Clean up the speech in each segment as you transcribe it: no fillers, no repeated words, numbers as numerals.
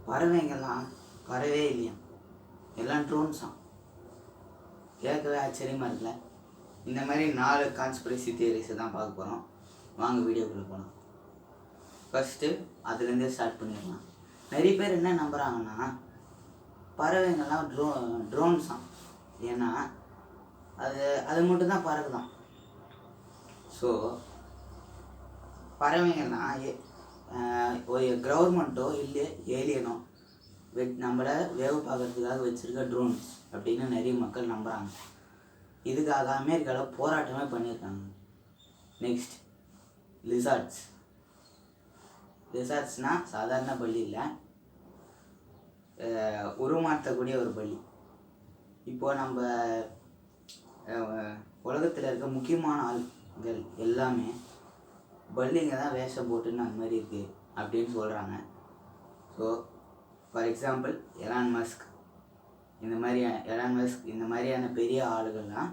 பறவைங்கள்லாம் பறவே இல்லையா, எல்லாம் ட்ரோன்ஸாம். கேட்கவே ஆச்சரியமாக இருக்குல்ல. இந்த மாதிரி 4 கான்ஸ்பிரசி தியரிஸை தான் பார்க்க போகிறோம். வாங்க வீடியோக்குள்ளே போகலாம். ஃபஸ்ட்டு அதுலேருந்தே ஸ்டார்ட் பண்ணிடலாம். நிறைய பேர் என்ன நம்புகிறாங்கன்னா பறவைங்கள்லாம் ட்ரோன்ஸாம். ஏன்னா அது மட்டும் தான் பறக்குதான். ஸோ பறவைங்கள்லாம் ஒரு கவர்மெண்ட்டோ இல்லை ஏலியனோ நம்மளை வேவு பார்க்கறதுக்காக வச்சுருக்க ட்ரோன்ஸ் அப்படின்னு நிறைய மக்கள் நம்புகிறாங்க. இதுக்காக அமெரிக்காவில் போராட்டமே பண்ணியிருக்காங்க. நெக்ஸ்ட் லிசார்ட்ஸ்னால் சாதாரண பள்ளி இல்லை, உருமாற்றக்கூடிய ஒரு பள்ளி. இப்போது நம்ம உலகத்தில் இருக்க முக்கியமான ஆள்கள் எல்லாமே பள்ளிங்க தான் வேஷம் போட்டுன்னு அந்த மாதிரி இருக்குது அப்படின்னு சொல்கிறாங்க. So for example Elon Musk இந்த மாதிரியான பெரிய ஆளுகள்லாம்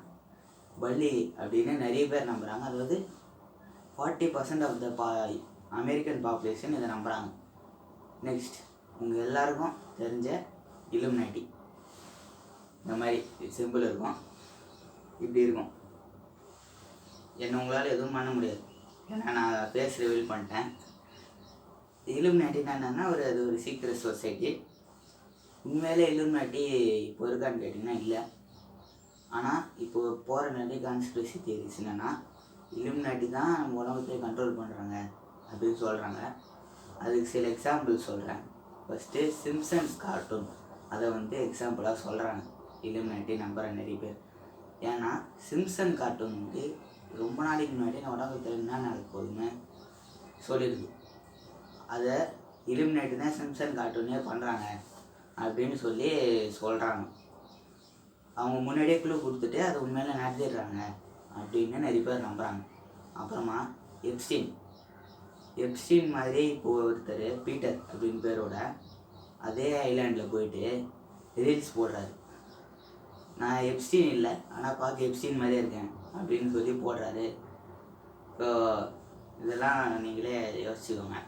பள்ளி அப்படின்னு நிறைய பேர் நம்புகிறாங்க. அதாவது 40% ஆஃப் த அமெரிக்கன் பாப்புலேஷன் இதை நம்புகிறாங்க. நெக்ஸ்ட் உங்கள் எல்லாருக்கும் தெரிஞ்ச இல்லுமினாட்டி. இந்த மாதிரி சிம்பிள் இருக்கும், இப்படி இருக்கும். என்ன உங்களால் எதுவும் பண்ண முடியாது, ஏன்னா நான் ஃபேஸ் ரிவீல் பண்ணிட்டேன். இல்லுமினாட்டினா என்னென்னா அது ஒரு சீக்ரெட் சொசைட்டி. உண்மையிலே இல்லுமினாட்டி இப்போ இருக்கான்னு கேட்டிங்கன்னா இல்லை. ஆனால் இப்போது போகிற நிறைய கான்ஸ்பிரசி தியரிஸ் என்னென்னா இல்லுமினாட்டி தான் நம்ம உலகத்தை கண்ட்ரோல் பண்ணுறாங்க அப்படின்னு சொல்கிறாங்க. அதுக்கு சில எக்ஸாம்பிள் சொல்கிறேன். ஃபஸ்ட்டு சிம்ப்சன்ஸ் கார்ட்டூன், அதை எக்ஸாம்பிளாக சொல்கிறாங்க இல்லுமினாட்டி நம்புகிற நிறைய பேர். ஏன்னா சிம்ப்சன் கார்ட்டூன் ரொம்ப நாளைக்கு முன்னாடி நான் உலகத்தில் என்ன நடக்க போகுதுன்னு சொல்லியிருக்கு. அதை இல்லுமினாட்டி தான் சிம்ப்சன் கார்ட்டூனே பண்ணுறாங்க அப்படின்னு சொல்கிறாங்க. அவங்க முன்னாடியே குழு கொடுத்துட்டு அதை உண்மையில நடத்திடுறாங்க அப்படின்னு நிறைய பேர் நம்புகிறாங்க. அப்புறமா எப்ஸ்டீன் மாதிரி இப்போது ஒருத்தர் பீட்டர் அப்படின்னு பேரோட அதே ஐலாண்டில் போயிட்டு ரீல்ஸ் போடுறாரு. நான் எப்ஸ்டீன் இல்லை, ஆனால் பார்க்க எப்ஸ்டீன் மாதிரியே இருக்கேன் அப்படின்னு போடுறாரு. ஸோ இதெல்லாம் நீங்களே யோசிச்சுக்கோங்க.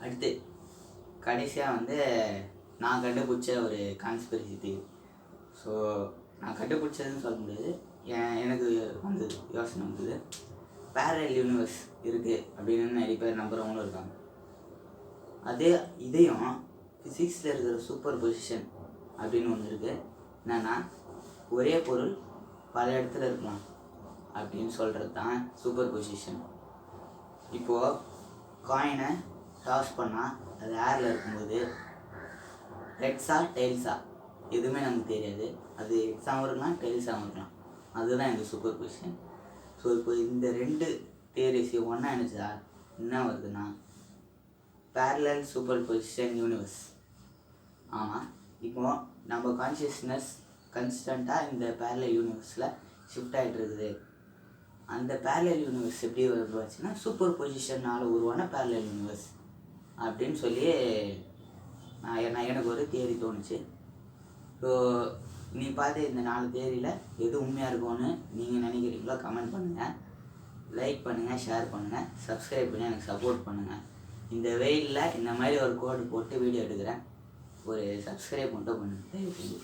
அடுத்து கடைசியாக நான் கண்டுபிடிச்ச ஒரு கான்ஸ்பிரசி தியரி. ஸோ நான் கண்டுபிடிச்சதுன்னு சொல்ல முடியாது, எனக்கு யோசனை வந்தது. பேரலல் யூனிவர்ஸ் இருக்குது அப்படின்னு நிறைய பேர் நம்புகிறவங்களும் இருக்காங்க. இதையும் ஃபிசிக்ஸில் இருக்கிற சூப்பர் பொசிஷன் அப்படின்னு ஒன்று இருக்குது. என்னென்னா ஒரே பொருள் பல இடத்துல இருக்கலாம் அப்படின்னு சொல்கிறது தான் சூப்பர் பொசிஷன். இப்போது காயினை டாஸ் பண்ணால் அது ஏரில் இருக்கும்போது ஹெட்ஸா டெய்ல்ஸா எதுவுமே நமக்கு தெரியாது. அது ஹெட்ஸாகவும் இருக்கலாம், டெய்ல்ஸாகவும் இருக்கலாம். அதுதான் எங்கள் சூப்பர் பொசிஷன். ஸோ இப்போ இந்த 2 தியரிஸையும் ஒன்றா நினச்சா என்ன வருதுன்னா பேரலல் சூப்பர் பொசிஷன் யூனிவர்ஸ். ஆமாம், இப்போது நம்ம கான்ஷியஸ்னஸ் கன்ஸ்டண்ட்டாக இந்த பேரலல் யூனிவர்ஸில் ஷிஃப்ட் ஆகிட்டு இருக்குது. அந்த பேரலல் யூனிவர்ஸ் எப்படி உருவாச்சுன்னா சூப்பர் பொசிஷனால் உருவான பேரலல் யூனிவர்ஸ் அப்படின்னு எனக்கு ஒரு தியரி தோணுச்சு. ஸோ நீ பார்த்து இந்த 4 தியரியில் எது உண்மையாக இருக்கும்னு நீங்கள் நினைக்கிறீங்களோ கமெண்ட் பண்ணுங்கள், லைக் பண்ணுங்கள், ஷேர் பண்ணுங்கள், சப்ஸ்கிரைப் பண்ணி எனக்கு சப்போர்ட் பண்ணுங்கள். இந்த வெயிலில் இந்த மாதிரி ஒரு கோடு போட்டு வீடியோ எடுக்கிறேன், ஒரு சப்ஸ்கிரைப் மட்டும் பண்ணுங்கள் தயவு செஞ்சு.